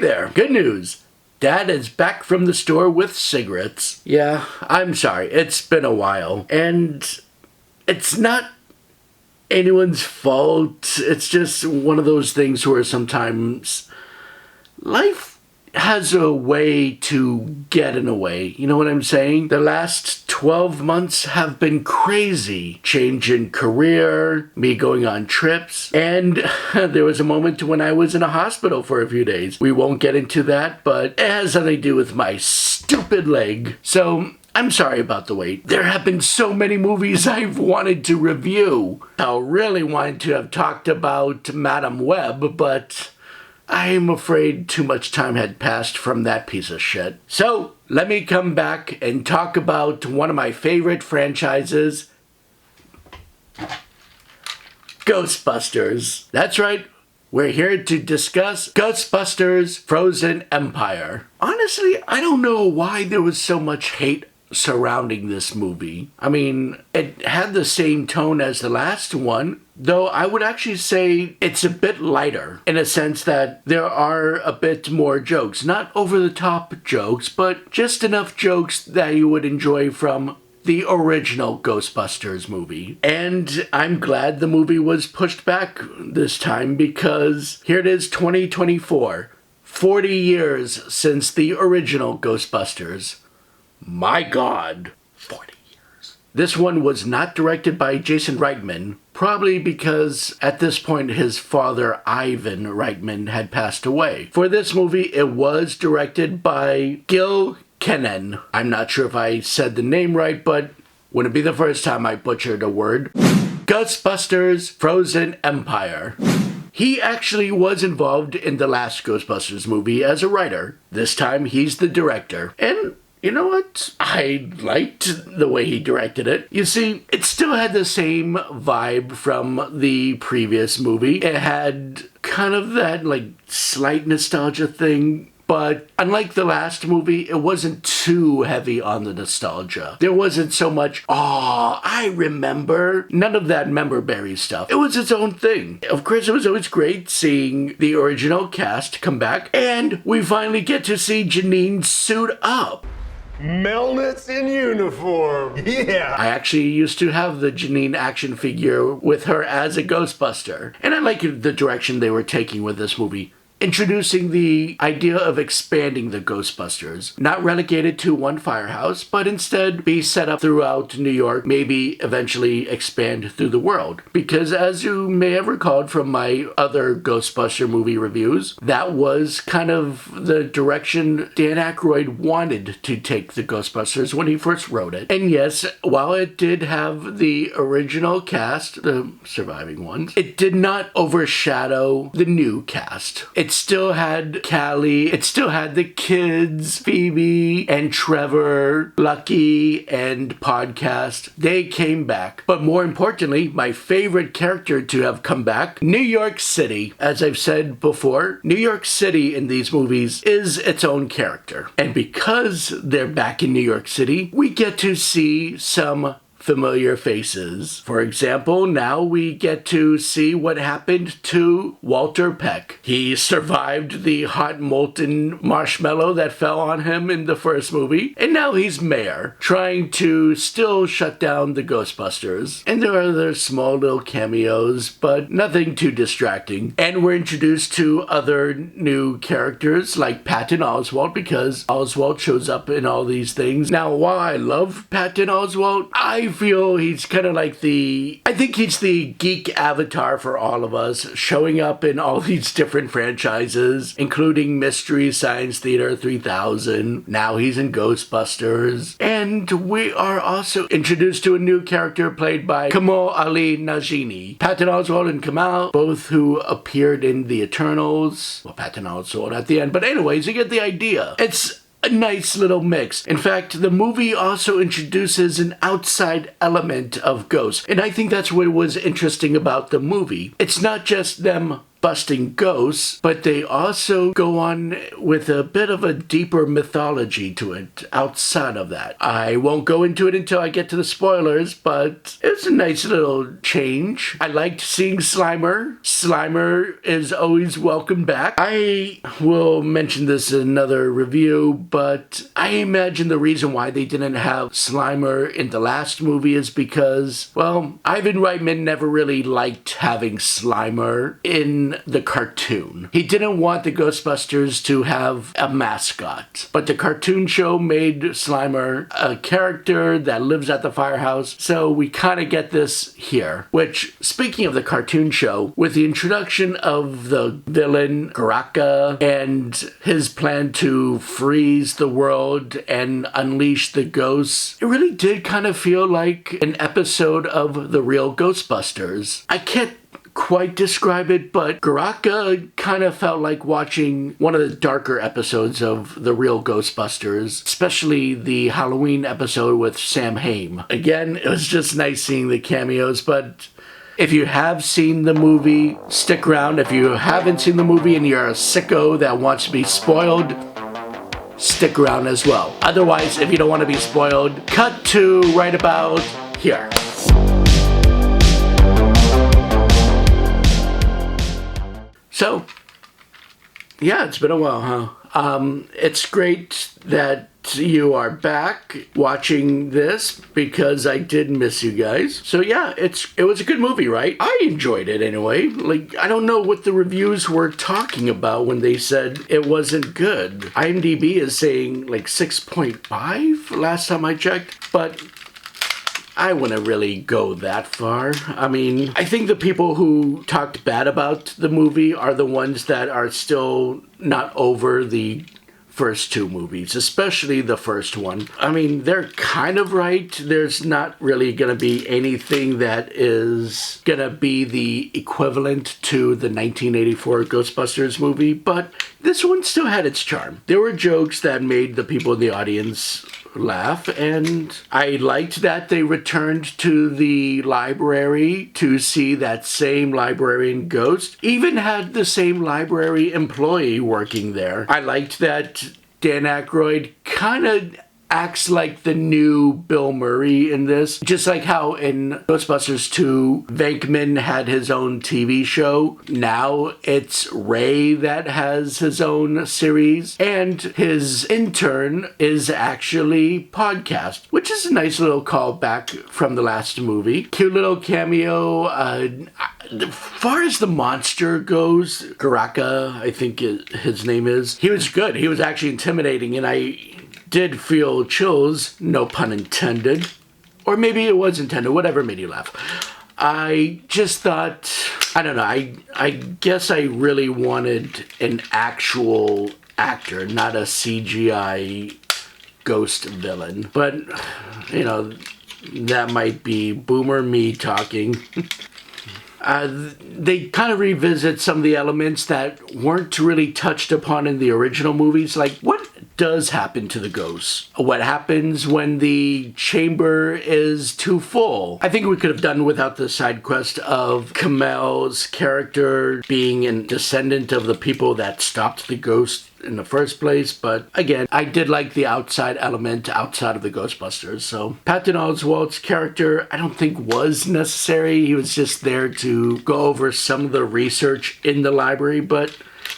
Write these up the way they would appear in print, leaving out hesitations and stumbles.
there, good news. Dad is back from the store with cigarettes. Yeah, I'm sorry, it's been a while. And it's not anyone's fault. It's just one of those things where sometimes life has a way to get in a way. You know what I'm saying? The last 12 months have been crazy. Change in career, me going on trips, and there was a moment when I was in a hospital for a few days. We won't get into that, but it has something to do with my stupid leg. So I'm sorry about the wait. There have been so many movies I've wanted to review. I really wanted to have talked about Madam Web, but I'm afraid too much time had passed from that piece of shit. So, let me come back and talk about one of my favorite franchises, Ghostbusters. That's right, we're here to discuss Ghostbusters Frozen Empire. Honestly, I don't know why there was so much hate surrounding this movie. I mean, it had the same tone as the last one, though I would actually say it's a bit lighter in a sense that there are a bit more jokes. Not over-the-top jokes, but just enough jokes that you would enjoy from the original Ghostbusters movie. And I'm glad the movie was pushed back this time because here it is, 2024. 40 years since the original Ghostbusters. My God, 40 years. This one was not directed by Jason Reitman, probably because at this point his father, Ivan Reitman, had passed away. For this movie, it was directed by Gil Kenan. I'm not sure if I said the name right, but wouldn't be the first time I butchered a word. Ghostbusters Frozen Empire. He actually was involved in the last Ghostbusters movie as a writer. This time, he's the director. And you know what? I liked the way he directed it. You see, it still had the same vibe from the previous movie. It had kind of that, slight nostalgia thing. But unlike the last movie, it wasn't too heavy on the nostalgia. There wasn't so much, oh, I remember. None of that member-berry stuff. It was its own thing. Of course, it was always great seeing the original cast come back. And we finally get to see Janine suit up. Melnitz in uniform. Yeah. I actually used to have the Janine action figure with her as a Ghostbuster. And I like the direction they were taking with this movie. Introducing the idea of expanding the Ghostbusters. Not relegated to one firehouse, but instead be set up throughout New York, maybe eventually expand through the world. Because as you may have recalled from my other Ghostbuster movie reviews, that was kind of the direction Dan Aykroyd wanted to take the Ghostbusters when he first wrote it. And yes, while it did have the original cast, the surviving ones, it did not overshadow the new cast. It still had Callie, it still had the kids, Phoebe and Trevor, Lucky and Podcast. They came back. But more importantly, my favorite character to have come back, New York City. As I've said before, New York City in these movies is its own character. And because they're back in New York City, we get to see some familiar faces. For example, now we get to see what happened to Walter Peck. He survived the hot molten marshmallow that fell on him in the first movie, and now he's mayor, trying to still shut down the Ghostbusters. And there are other small little cameos, but nothing too distracting. And we're introduced to other new characters like Patton Oswalt, because Oswalt shows up in all these things. Now, while I love Patton Oswalt, I feel he's kind of like I think he's the geek avatar for all of us, showing up in all these different franchises, including Mystery Science Theater 3000. Now he's in Ghostbusters. And we are also introduced to a new character played by Kamal Ali Najini. Patton Oswalt and Kamal, both who appeared in The Eternals. Well, Patton Oswalt at the end. But anyways, you get the idea. It's a nice little mix. In fact, the movie also introduces an outside element of ghosts, and I think that's what was interesting about the movie. It's not just them busting ghosts, but they also go on with a bit of a deeper mythology to it outside of that. I won't go into it until I get to the spoilers, but it's a nice little change. I liked seeing Slimer. Slimer is always welcome back. I will mention this in another review, but I imagine the reason why they didn't have Slimer in the last movie is because, well, Ivan Reitman never really liked having Slimer in the cartoon. He didn't want the Ghostbusters to have a mascot, but the cartoon show made Slimer a character that lives at the firehouse, so we kind of get this here. Which, speaking of the cartoon show, with the introduction of the villain Garaka and his plan to freeze the world and unleash the ghosts, it really did kind of feel like an episode of the real Ghostbusters. I can't quite describe it, but Garaka kind of felt like watching one of the darker episodes of the real Ghostbusters, especially the Halloween episode with Sam Hain. Again, it was just nice seeing the cameos, but if you have seen the movie, stick around. If you haven't seen the movie and you're a sicko that wants to be spoiled, stick around as well. Otherwise, if you don't want to be spoiled, cut to right about here. So, yeah, it's been a while, huh? It's great that you are back watching this because I did miss you guys. So yeah, it was a good movie, right? I enjoyed it anyway. Like, I don't know what the reviews were talking about when they said it wasn't good. IMDb is saying like 6.5 last time I checked, but I wouldn't really go that far. I mean, I think the people who talked bad about the movie are the ones that are still not over the first two movies, especially the first one. I mean, they're kind of right. There's not really going to be anything that is going to be the equivalent to the 1984 Ghostbusters movie, but this one still had its charm. There were jokes that made the people in the audience laugh, and I liked that they returned to the library to see that same librarian ghost. Even had the same library employee working there. I liked that Dan Aykroyd kind of acts like the new Bill Murray in this. Just like how in Ghostbusters 2, Venkman had his own TV show. Now it's Ray that has his own series. And his intern is actually podcast, which is a nice little callback from the last movie. Cute little cameo. As far as the monster goes, Garaka, I think his name is, he was good. He was actually intimidating, and I did feel chills, no pun intended. Or maybe it was intended, whatever made you laugh. I just thought, I don't know, I guess I really wanted an actual actor, not a CGI ghost villain. But, you know, that might be boomer me talking. They kind of revisit some of the elements that weren't really touched upon in the original movies, like what does happen to the ghosts? What happens when the chamber is too full? I think we could have done without the side quest of Kamel's character being a descendant of the people that stopped the ghost in the first place, but again, I did like the outside element outside of the Ghostbusters. So Patton Oswalt's character, I don't think was necessary. He was just there to go over some of the research in the library, but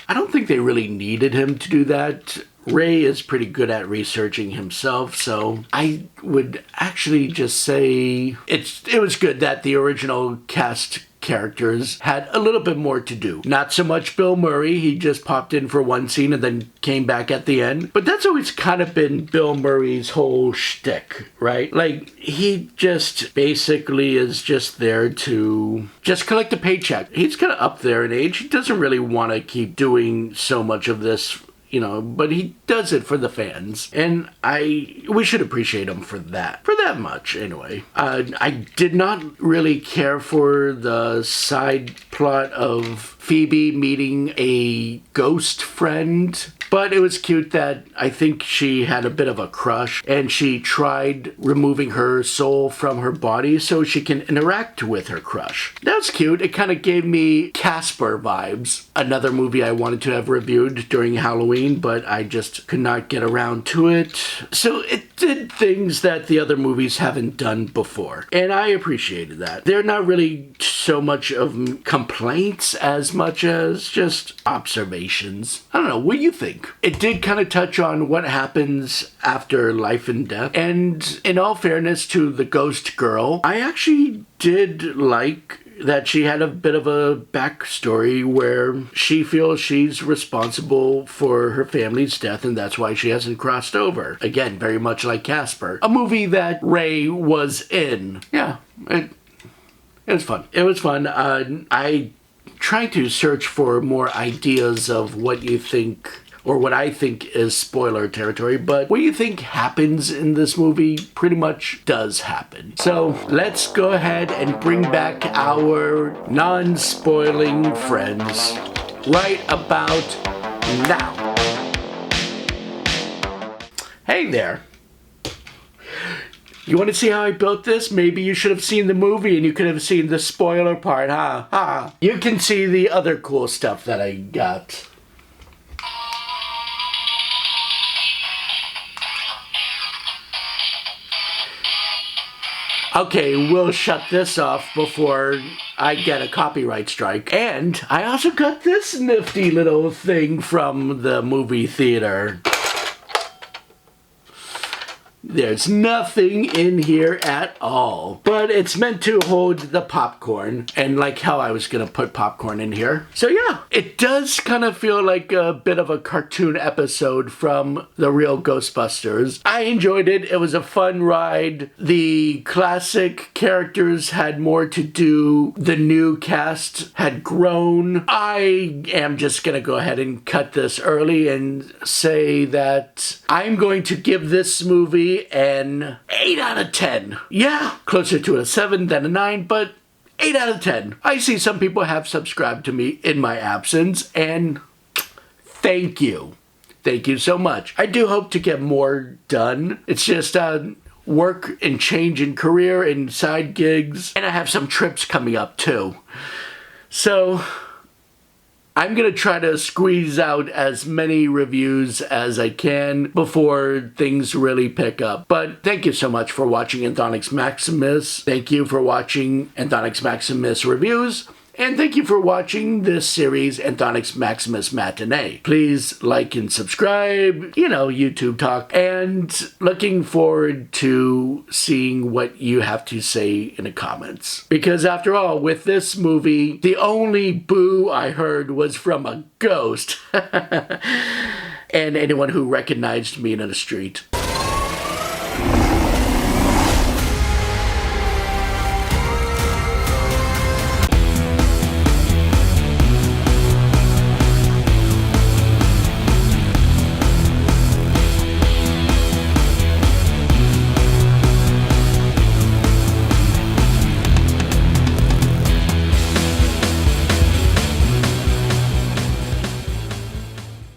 I don't think they really needed him to do that. Ray is pretty good at researching himself, so I would actually just say it was good that the original cast characters had a little bit more to do. Not so much Bill Murray, he just popped in for one scene and then came back at the end. But that's always kind of been Bill Murray's whole shtick, right? Like, he just basically is just there to just collect a paycheck. He's kind of up there in age. He doesn't really want to keep doing so much of this, you know, but he does it for the fans, and we should appreciate him for that much, anyway. I did not really care for the side plot of Phoebe meeting a ghost friend But it was cute that I think she had a bit of a crush and she tried removing her soul from her body so she can interact with her crush. That's cute. It kind of gave me Casper vibes. Another movie I wanted to have reviewed during Halloween, but I just could not get around to it. So it did things that the other movies haven't done before, and I appreciated that. They're not really so much of complaints as much as just observations. I don't know, what do you think? It did kind of touch on what happens after life and death, and in all fairness to the ghost girl, I actually did like that she had a bit of a backstory where she feels she's responsible for her family's death and that's why she hasn't crossed over. Again, very much like Casper. A movie that Ray was in. Yeah, it was fun. It was fun. I tried to search for more ideas of what you think or what I think is spoiler territory, but what you think happens in this movie pretty much does happen. So let's go ahead and bring back our non-spoiling friends right about now. Hey there. You want to see how I built this? Maybe you should have seen the movie and you could have seen the spoiler part, huh? Ha! You can see the other cool stuff that I got. Okay, we'll shut this off before I get a copyright strike. And I also got this nifty little thing from the movie theater. There's nothing in here at all. But it's meant to hold the popcorn. And like how I was gonna put popcorn in here. So yeah, it does kind of feel like a bit of a cartoon episode from the real Ghostbusters. I enjoyed it. It was a fun ride. The classic characters had more to do. The new cast had grown. I am just gonna go ahead and cut this early and say that I'm going to give this movie an 8 out of 10. Yeah, closer to a 7 than a 9, but 8 out of 10. I see some people have subscribed to me in my absence, and thank you. Thank you so much. I do hope to get more done. It's just work and change in career and side gigs, and I have some trips coming up too. So I'm going to try to squeeze out as many reviews as I can before things really pick up. But thank you so much for watching Anthonix Maximus. Thank you for watching Anthonix Maximus Reviews. And thank you for watching this series, Anthonix Maximus Matinee. Please like and subscribe, you know, YouTube talk. And looking forward to seeing what you have to say in the comments. Because after all, with this movie, the only boo I heard was from a ghost. And anyone who recognized me in the street.